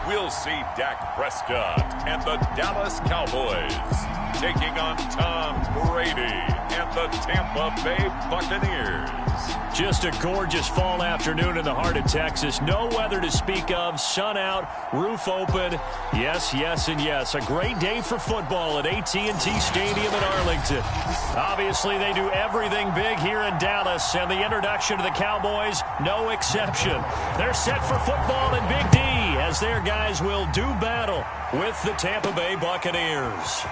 we'll see Dak Prescott and the Dallas Cowboys taking on Tom Brady and the Tampa Bay Buccaneers. Just a gorgeous fall afternoon in the heart of Texas. No weather to speak of. Sun out, roof open. Yes, yes, and yes. A great day for football at AT&T Stadium in Arlington. Obviously, they do everything big here in Dallas, and the introduction to the Cowboys, no exception. They're set for football in Big D as their guys will do battle with the Tampa Bay Buccaneers.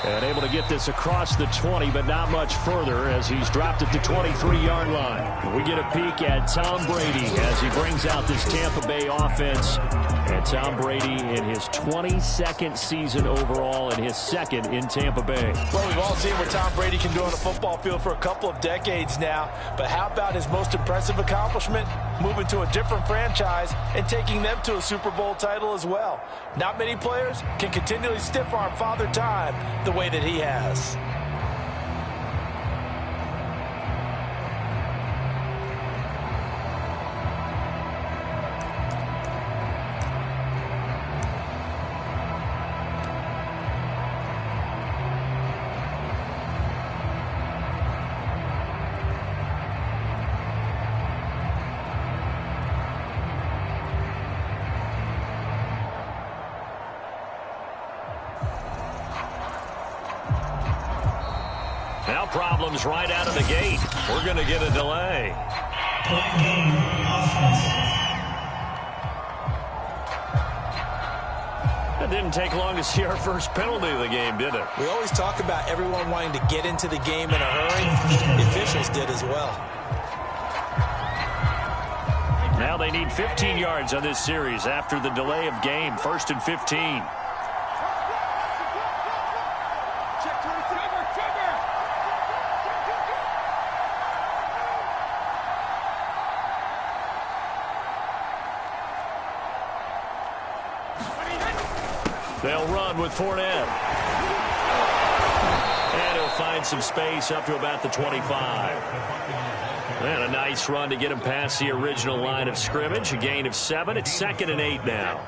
And able to get this across the 20, but not much further as he's dropped at the 23-yard line. We get a peek at Tom Brady as he brings out this Tampa Bay offense. And Tom Brady in his 22nd season overall and his second in Tampa Bay. Well, we've all seen what Tom Brady can do on a football field for a couple of decades now. But how about his most impressive accomplishment? Moving to a different franchise and taking them to a Super Bowl title as well. Not many players can continually stiff-arm Father Time the way that he has. Now problems right out of the gate. We're going to get a delay. It didn't take long to see our first penalty of the game, did it? We always talk about everyone wanting to get into the game in a hurry. The officials did as well. Now they need 15 yards on this series after the delay of game. 1st and 15. They'll run with Fournette. And he'll find some space up to about the 25. And a nice run to get him past the original line of scrimmage. A gain of 7. It's 2nd and 8 now.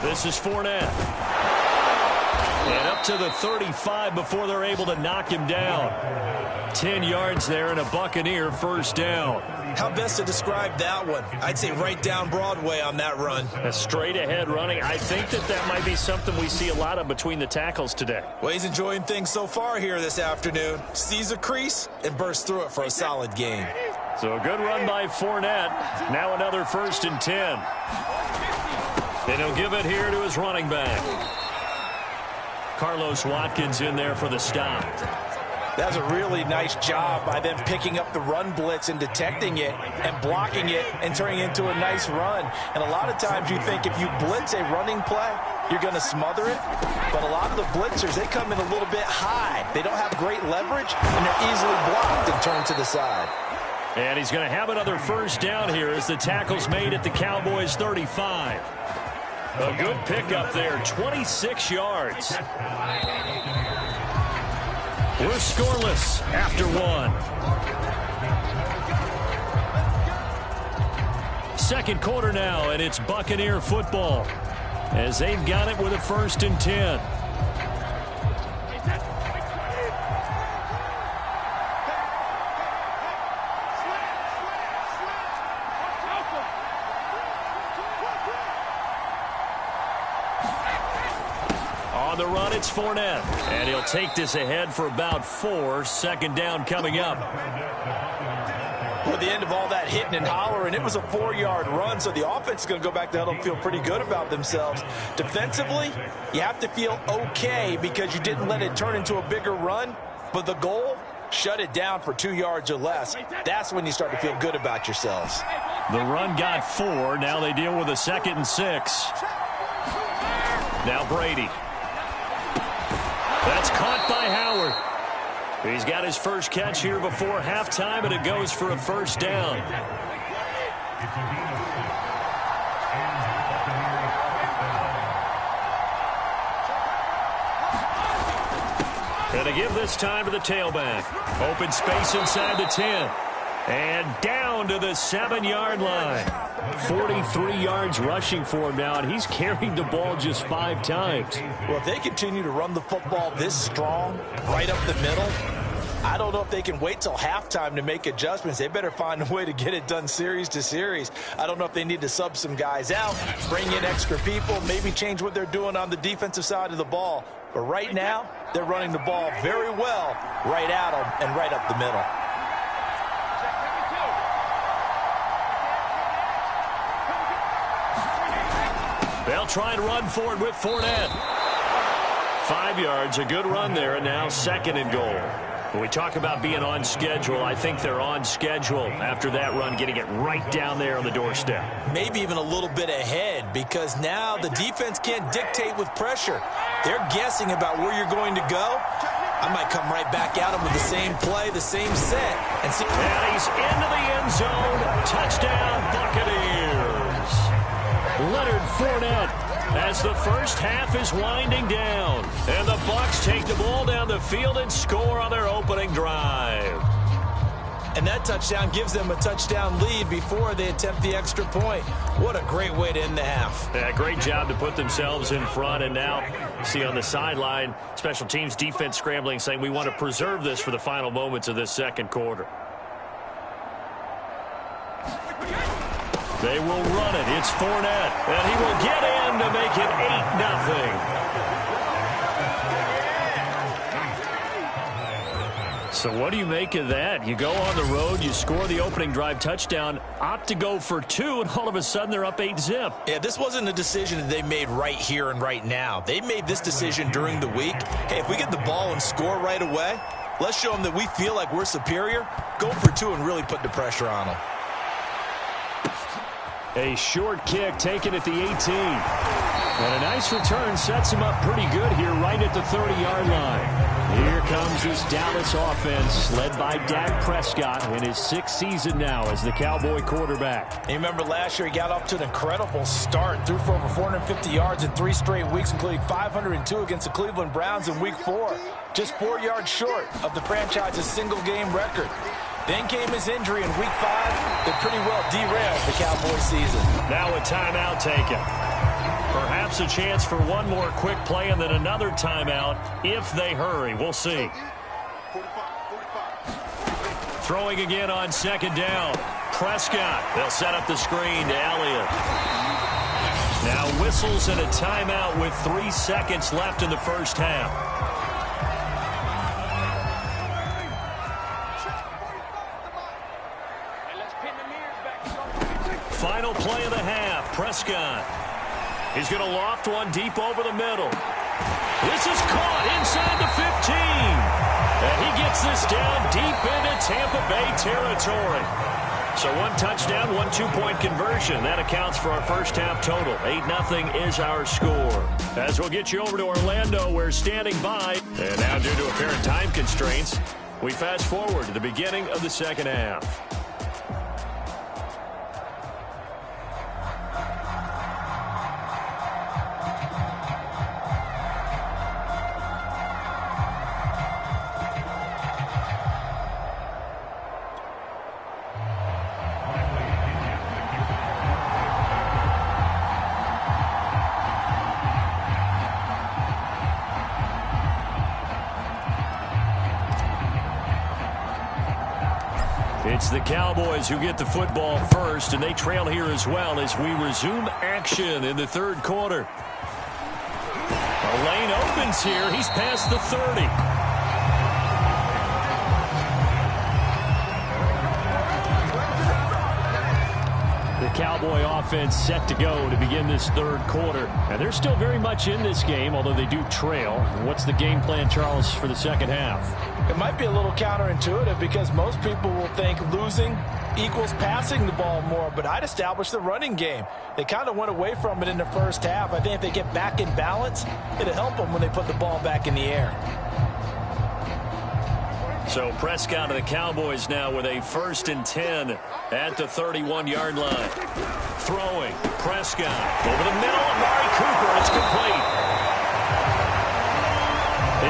This is Fournette. And up to the 35 before they're able to knock him down. 10 yards there and a Buccaneer first down. How best to describe that one? I'd say right down Broadway on that run. A straight ahead running. I think that might be something we see a lot of between the tackles today. Well, he's enjoying things so far here this afternoon. Sees a crease and bursts through it for a solid gain. So a good run by Fournette. Now another 1st and 10. And he'll give it here to his running back. Carlos Watkins in there for the stop. That's a really nice job by them picking up the run blitz and detecting it and blocking it and turning it into a nice run. And a lot of times you think if you blitz a running play, you're going to smother it. But a lot of the blitzers, they come in a little bit high. They don't have great leverage, and they're easily blocked and turned to the side. And he's going to have another first down here as the tackle's made at the Cowboys' 35. A good pickup there, 26 yards. We're scoreless after 1. Second quarter now, and it's Buccaneer football as they've got it with a 1st and 10. On the run, it's Fournette. And he'll take this ahead for about 4. 2nd down coming up. Well, at the end of all that hitting and hollering, it was a 4-yard run, so the offense is going to go back to huddle and feel pretty good about themselves. Defensively, you have to feel okay because you didn't let it turn into a bigger run. But the goal, shut it down for 2 yards or less. That's when you start to feel good about yourselves. The run got 4. Now they deal with a 2nd and 6. Now Brady. That's caught by Howard. He's got his first catch here before halftime, and it goes for a first down. And they give this time to the tailback. Open space inside the 10. And down to the 7-yard line. 43 yards rushing for him now, and he's carried the ball just 5 times. Well, if they continue to run the football this strong, right up the middle, I don't know if they can wait till halftime to make adjustments. They better find a way to get it done series to series. I don't know if they need to sub some guys out, bring in extra people, maybe change what they're doing on the defensive side of the ball. But right now, they're running the ball very well right at them and right up the middle. They'll try and run for it with Fournette. 5 yards, a good run there, and now 2nd and goal. When we talk about being on schedule, I think they're on schedule after that run, getting it right down there on the doorstep. Maybe even a little bit ahead, because now the defense can't dictate with pressure. They're guessing about where you're going to go. I might come right back at him with the same play, the same set. And he's into the end zone. Touchdown, Buccaneers. Leonard Fournette as the first half is winding down. And the Bucs take the ball down the field and score on their opening drive. And that touchdown gives them a touchdown lead before they attempt the extra point. What a great way to end the half. Yeah, great job to put themselves in front. And now, see on the sideline, special teams defense scrambling, saying we want to preserve this for the final moments of this second quarter. They will run it. It's Fournette. And he will get in to make it 8-0. So what do you make of that? You go on the road, you score the opening drive touchdown, opt to go for 2, and all of a sudden they're up 8-0. Yeah, this wasn't a decision that they made right here and right now. They made this decision during the week. Hey, if we get the ball and score right away, let's show them that we feel like we're superior. Go for 2 and really put the pressure on them. A short kick taken at the 18. And a nice return sets him up pretty good here right at the 30-yard line. Here comes this Dallas offense led by Dak Prescott in his 6th season now as the Cowboy quarterback. You remember last year he got off to an incredible start, threw for over 450 yards in 3 straight weeks, including 502 against the Cleveland Browns in Week 4. Just 4 yards short of the franchise's single-game record. Then came his injury in Week 5 that pretty well derailed the Cowboy season. Now a timeout taken. Perhaps a chance for one more quick play and then another timeout if they hurry. We'll see. Throwing again on 2nd down. Prescott. They'll set up the screen to Elliott. Now whistles and a timeout with 3 seconds left in the first half. Final play of the half. Prescott. He's going to loft one deep over the middle. This is caught inside the 15. And he gets this down deep into Tampa Bay territory. So 1 touchdown, 1 2-point conversion. That accounts for our first half total. 8-0 is our score. As we'll get you over to Orlando, we're standing by. And now due to apparent time constraints, we fast forward to the beginning of the second half. It's the Cowboys who get the football first, and they trail here as well as we resume action in the 3rd quarter. A lane opens here. He's past the 30. The Cowboy offense set to go to begin this 3rd quarter. And they're still very much in this game, although they do trail. What's the game plan, Charles, for the second half? It might be a little counterintuitive because most people will think losing equals passing the ball more, but I'd establish the running game. They kind of went away from it in the first half. I think if they get back in balance, it'll help them when they put the ball back in the air. So Prescott of the Cowboys now with a 1st and 10 at the 31-yard line. Throwing. Prescott over the middle. Amari Cooper. It's complete.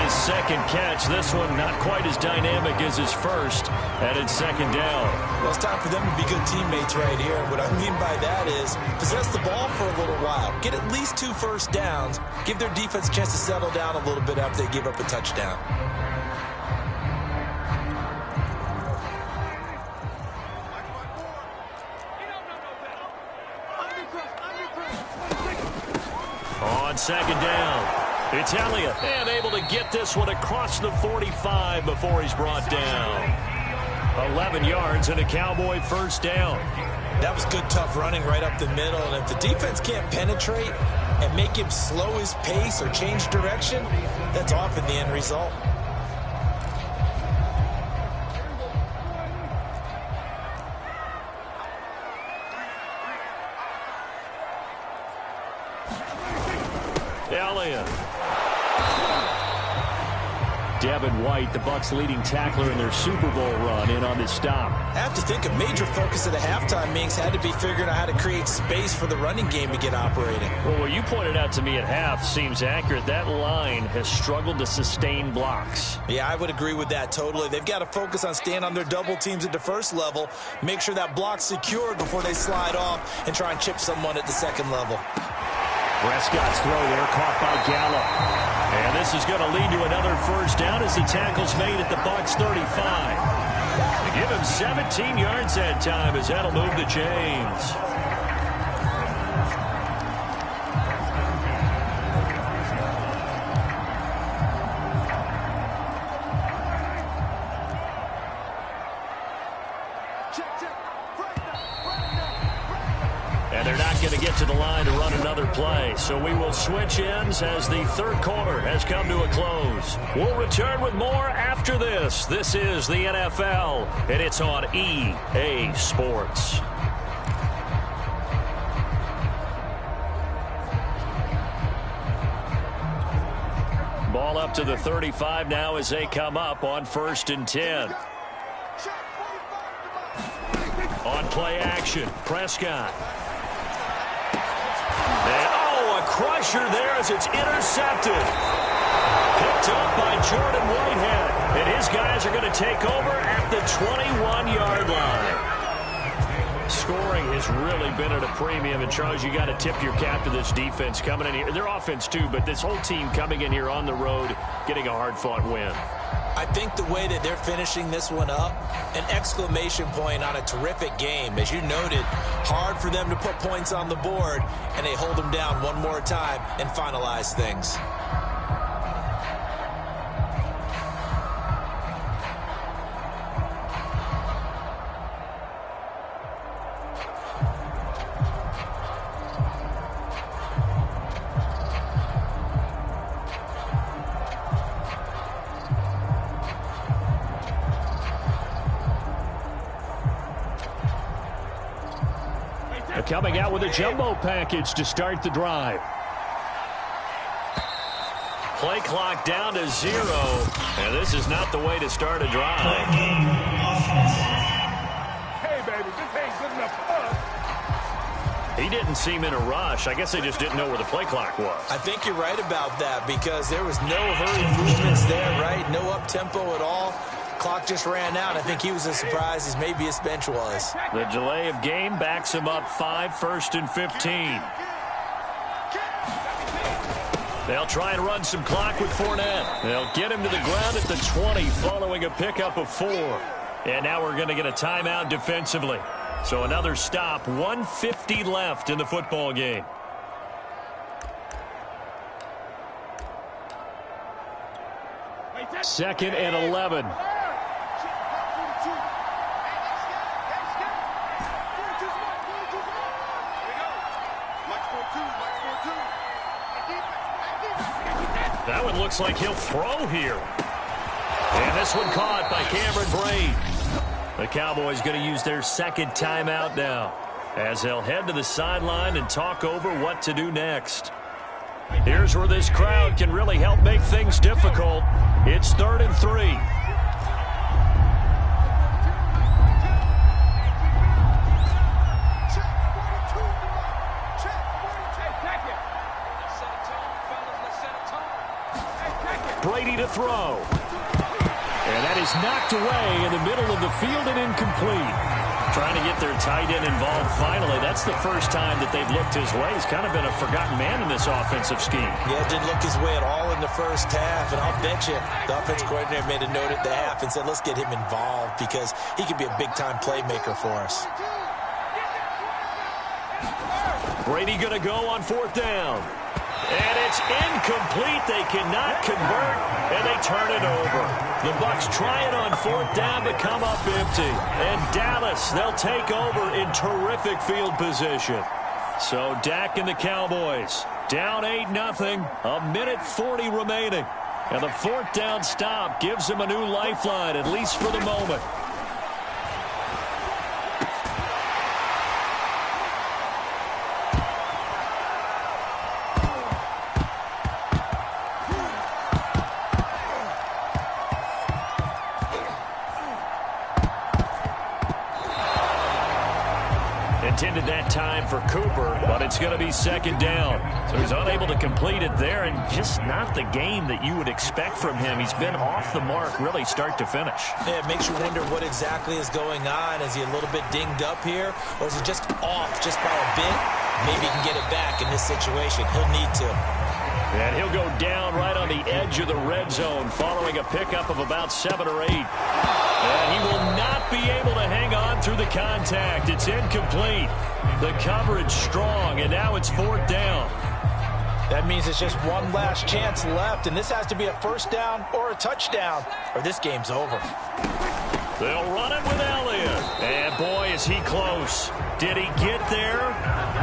His his second catch. This one not quite as dynamic as his first, and it's second down. Well, it's time for them to be good teammates right here. What I mean by that is possess the ball for a little while. Get at least 2 first downs. Give their defense a chance to settle down a little bit after they give up a touchdown. On second down, it's Elliott, and able to get this one across the 45 before he's brought down. 11 yards and a Cowboy first down. That was good, tough running right up the middle, and if the defense can't penetrate and make him slow his pace or change direction, that's often the end result. Elliott. Devin White, the Bucs' leading tackler in their Super Bowl run, in on this stop. I have to think a major focus of the halftime meetings had to be figuring out how to create space for the running game to get operating. Well, what you pointed out to me at half seems accurate. That line has struggled to sustain blocks. Yeah, I would agree with that totally. They've got to focus on staying on their double teams at the first level, make sure that block's secured before they slide off and try and chip someone at the second level. Prescott's throw there caught by Gallup. And this is going to lead to another first down as the tackle's made at the Bucs 35. To give him 17 yards that time as that'll move the chains. And they're not going to get to the line to run another play. So we will switch ends as the third quarter has come to a close. We'll return with more after this. This is the NFL, and it's on EA Sports. Ball up to the 35 now as they come up on 1st and 10. On play action, Prescott. And, a crusher there as it's intercepted. Picked up by Jordan Whitehead. And his guys are going to take over at the 21-yard line. Scoring has really been at a premium. And, Charles, you got to tip your cap to this defense coming in here. Their offense, too, but this whole team coming in here on the road, getting a hard-fought win. I think the way that they're finishing this one up, an exclamation point on a terrific game. As you noted, hard for them to put points on the board, and they hold them down one more time and finalize things. Coming out with a jumbo package to start the drive. Play clock down to 0, and this is not the way to start a drive. Hey, baby, this ain't good enough for us. He didn't seem in a rush. I guess they just didn't know where the play clock was. I think you're right about that because there was no hurried movements there, right? No up-tempo at all. Clock just ran out. I think he was as surprised as maybe his bench was. The delay of game backs him up 5, 1st and 15. They'll try and run some clock with Fournette. They'll get him to the ground at the 20 following a pickup of 4. And now we're going to get a timeout defensively. So another stop, 1:50 left in the football game. Second and 11. That one looks like he'll throw here. And this one caught by Cameron Brate. The Cowboys going to use their second timeout now as they'll head to the sideline and talk over what to do next. Here's where this crowd can really help make things difficult. It's 3rd and 3. Brady to throw. And that is knocked away in the middle of the field and incomplete. Trying to get their tight end involved finally. That's the first time that they've looked his way. He's kind of been a forgotten man in this offensive scheme. Yeah, didn't look his way at all in the first half. And I'll bet you the offense coordinator made a note at the half and said, let's get him involved because he could be a big-time playmaker for us. Brady going to go on 4th down. And it's incomplete. They cannot convert, and they turn it over. The Bucs try it on 4th down but come up empty. And Dallas, they'll take over in terrific field position. So Dak and the Cowboys down 8-0, a minute 40 remaining. And the 4th down stop gives them a new lifeline, at least for the moment. Intended that time for Cooper, but it's going to be 2nd down. So he's unable to complete it there, and just not the game that you would expect from him. He's been off the mark really start to finish. Yeah, it makes you wonder what exactly is going on. Is he a little bit dinged up here, or is he just off just by a bit? Maybe he can get it back in this situation. He'll need to. And he'll go down right on the edge of the red zone following a pickup of about 7 or 8. And he will not be able to hang on through the contact. It's incomplete. The coverage strong, and now it's 4th down. That means it's just one last chance left, and this has to be a 1st down or a touchdown, or this game's over. They'll run it with Elliott. And, boy, is he close. Did he get there?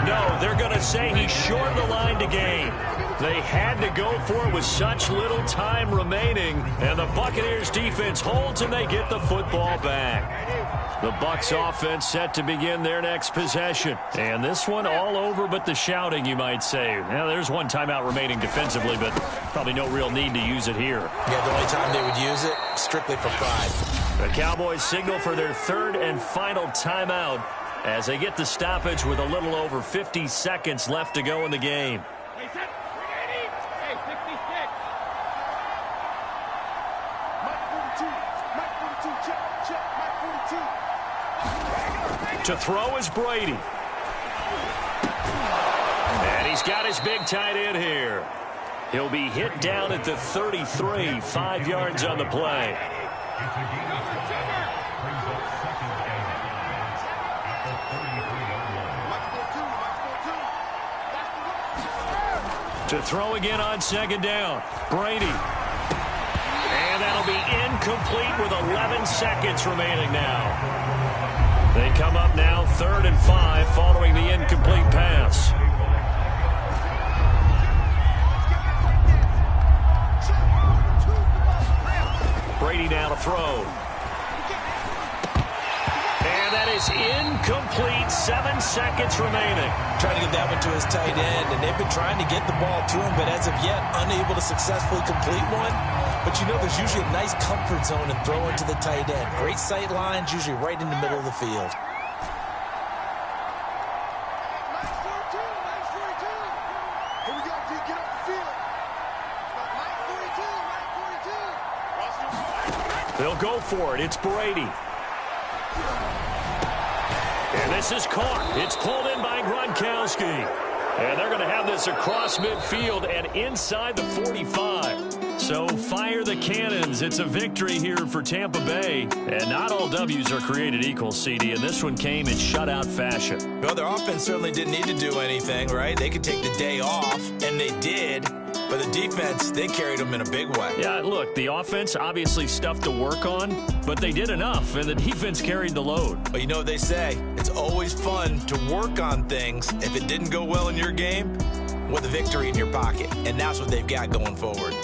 No, they're going to say he's short the line to gain. They had to go for it with such little time remaining, and the Buccaneers defense holds, and they get the football back. The Bucs offense set to begin their next possession. And this one all over but the shouting, you might say. Now, there's one timeout remaining defensively, but probably no real need to use it here. Yeah, the only time they would use it, strictly for pride. The Cowboys signal for their 3rd and final timeout as they get the stoppage with a little over 50 seconds left to go in the game. To throw is Brady. And he's got his big tight end here. He'll be hit down at the 33, 5 yards on the play. To throw again on 2nd down. Brady. And that'll be incomplete with 11 seconds remaining now. They come up now 3rd and 5 following the incomplete pass. Brady now to throw. And that is incomplete. 7 seconds remaining. Trying to get that one to his tight end, and they've been trying to get the ball to him, but as of yet, unable to successfully complete one. But you know, there's usually a nice comfort zone in throwing to the tight end. Great sight lines, usually right in the middle of the field. They'll go for it. It's Brady. And this is caught. It's pulled in by Gronkowski. And they're going to have this across midfield and inside the 45. So fire the cannons. It's a victory here for Tampa Bay. And not all W's are created equal, CD. And this one came in shutout fashion. Well, their offense certainly didn't need to do anything, right? They could take the day off, and they did. But the defense, they carried them in a big way. Yeah, look, the offense obviously stuff to work on, but they did enough, and the defense carried the load. But you know what they say? It's always fun to work on things if it didn't go well in your game with a victory in your pocket. And that's what they've got going forward.